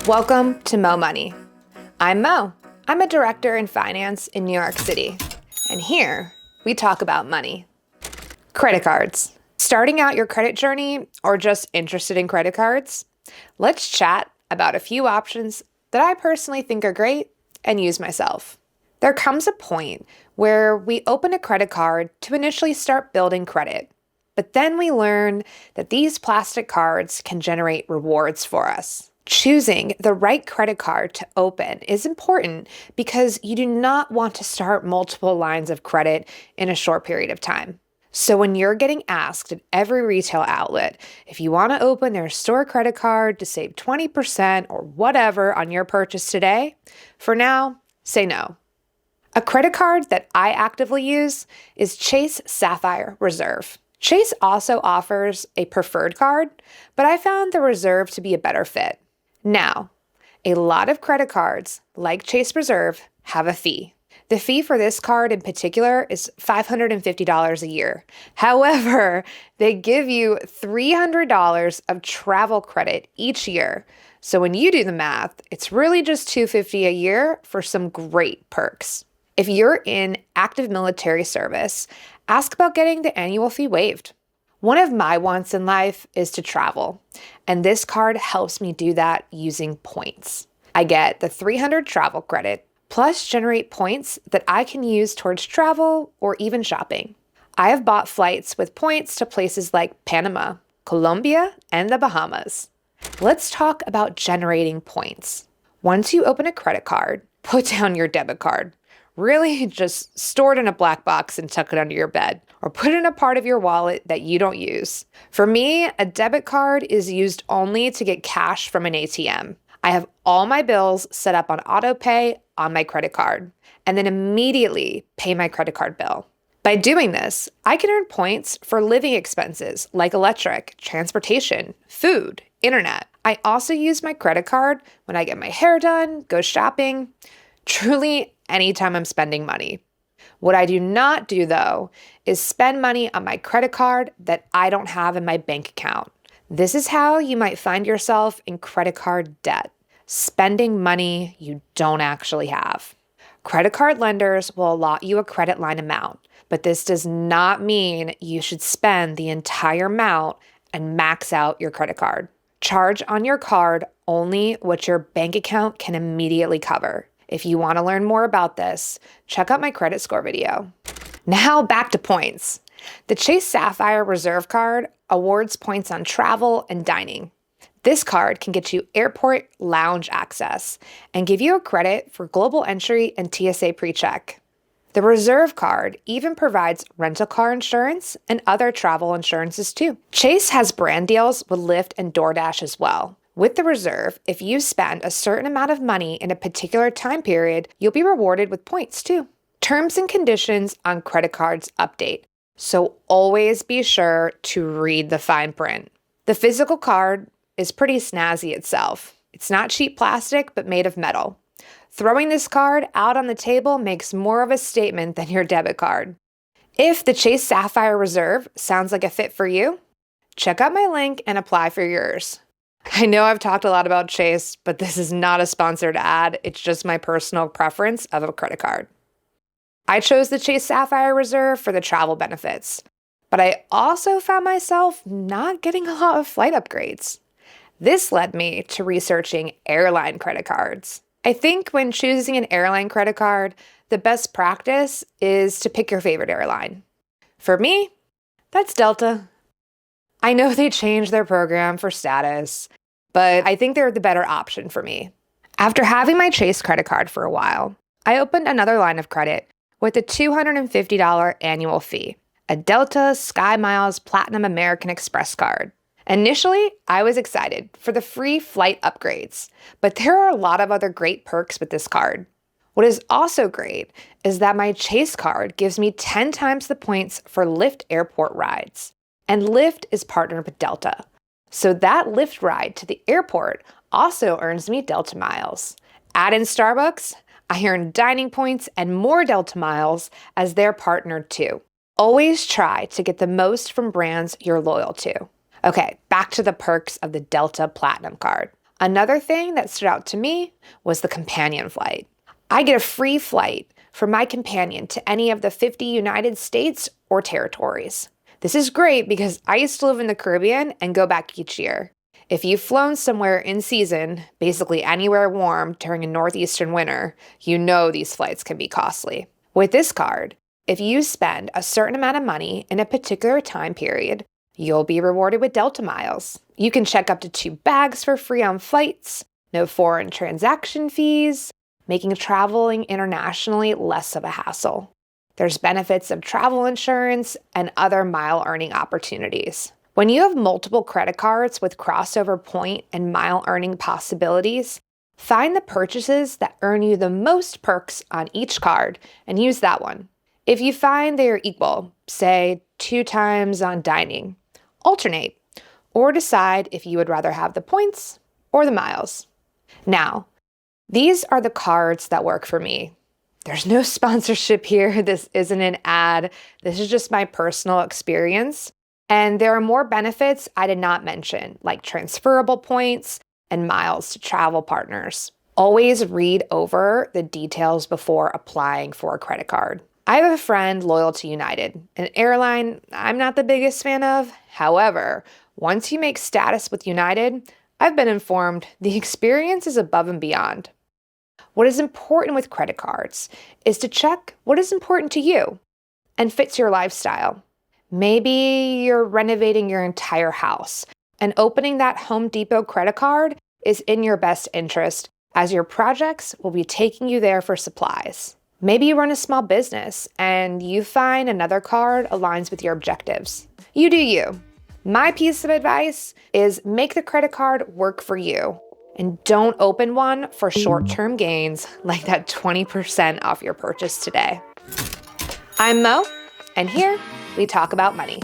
Welcome to Mo Money. I'm Mo. I'm a director in finance in New York City. And here, we talk about money. Credit cards. Starting out your credit journey or just interested in credit cards? Let's chat about a few options that I personally think are great and use myself. There comes a point where we open a credit card to initially start building credit. But then we learn that these plastic cards can generate rewards for us. Choosing the right credit card to open is important because you do not want to start multiple lines of credit in a short period of time. So when you're getting asked at every retail outlet if you want to open their store credit card to save 20% or whatever on your purchase today, for now, say no. A credit card that I actively use is Chase Sapphire Reserve. Chase also offers a preferred card, but I found the Reserve to be a better fit. Now, a lot of credit cards, like Chase Reserve, have a fee. The fee for this card in particular is $550 a year. However, they give you $300 of travel credit each year. So when you do the math, it's really just $250 a year for some great perks. If you're in active military service, ask about getting the annual fee waived. One of my wants in life is to travel, and this card helps me do that using points. I get the 300 travel credit, plus generate points that I can use towards travel or even shopping. I have bought flights with points to places like Panama, Colombia, and the Bahamas. Let's talk about generating points. Once you open a credit card, put down your debit card. Really, just store it in a black box and tuck it under your bed, or put it in a part of your wallet that you don't use. For me, a debit card is used only to get cash from an ATM. I have all my bills set up on auto pay on my credit card, and then immediately pay my credit card bill. By doing this, I can earn points for living expenses like electric, transportation, food, internet. I also use my credit card when I get my hair done, go shopping, truly anytime I'm spending money. What I do not do, though, is spend money on my credit card that I don't have in my bank account. This is how you might find yourself in credit card debt, spending money you don't actually have. Credit card lenders will allot you a credit line amount, but this does not mean you should spend the entire amount and max out your credit card. Charge on your card only what your bank account can immediately cover. If you want to learn more about this, check out my credit score video. Now back to points. The Chase Sapphire Reserve card awards points on travel and dining. This card can get you airport lounge access and give you a credit for global entry and TSA PreCheck. The Reserve card even provides rental car insurance and other travel insurances too. Chase has brand deals with Lyft and DoorDash as well. With the Reserve, if you spend a certain amount of money in a particular time period, you'll be rewarded with points too. Terms and conditions on credit cards update, so always be sure to read the fine print. The physical card is pretty snazzy itself. It's not cheap plastic, but made of metal. Throwing this card out on the table makes more of a statement than your debit card. If the Chase Sapphire Reserve sounds like a fit for you, check out my link and apply for yours. I know I've talked a lot about Chase, but this is not a sponsored ad. It's just my personal preference of a credit card. I chose the Chase Sapphire Reserve for the travel benefits, but I also found myself not getting a lot of flight upgrades. This led me to researching airline credit cards. I think when choosing an airline credit card, the best practice is to pick your favorite airline. For me, that's Delta. I know they changed their program for status, but I think they're the better option for me. After having my Chase credit card for a while, I opened another line of credit with a $250 annual fee, a Delta SkyMiles Platinum American Express card. Initially, I was excited for the free flight upgrades, but there are a lot of other great perks with this card. What is also great is that my Chase card gives me 10 times the points for Lyft airport rides. And Lyft is partnered with Delta. So that Lyft ride to the airport also earns me Delta miles. Add in Starbucks, I earn dining points and more Delta miles as they're partnered too. Always try to get the most from brands you're loyal to. Okay, back to the perks of the Delta Platinum card. Another thing that stood out to me was the companion flight. I get a free flight for my companion to any of the 50 United States or territories. This is great because I used to live in the Caribbean and go back each year. If you've flown somewhere in season, basically anywhere warm during a northeastern winter, you know these flights can be costly. With this card, if you spend a certain amount of money in a particular time period, you'll be rewarded with Delta miles. You can check up to 2 bags for free on flights, no foreign transaction fees, making traveling internationally less of a hassle. There's benefits of travel insurance and other mile earning opportunities. When you have multiple credit cards with crossover point and mile earning possibilities, find the purchases that earn you the most perks on each card and use that one. If you find they are equal, say 2 times on dining, alternate, or decide if you would rather have the points or the miles. Now, these are the cards that work for me. There's no sponsorship here. This isn't an ad. This is just my personal experience. And there are more benefits I did not mention, like transferable points and miles to travel partners. Always read over the details before applying for a credit card. I have a friend loyal to United, an airline I'm not the biggest fan of. However, once you make status with United, I've been informed the experience is above and beyond. What is important with credit cards is to check what is important to you and fits your lifestyle. Maybe you're renovating your entire house, and opening that Home Depot credit card is in your best interest, as your projects will be taking you there for supplies. Maybe you run a small business and you find another card aligns with your objectives. You do you. My piece of advice is make the credit card work for you, and don't open one for short-term gains like that 20% off your purchase today. I'm Mo, and here we talk about money.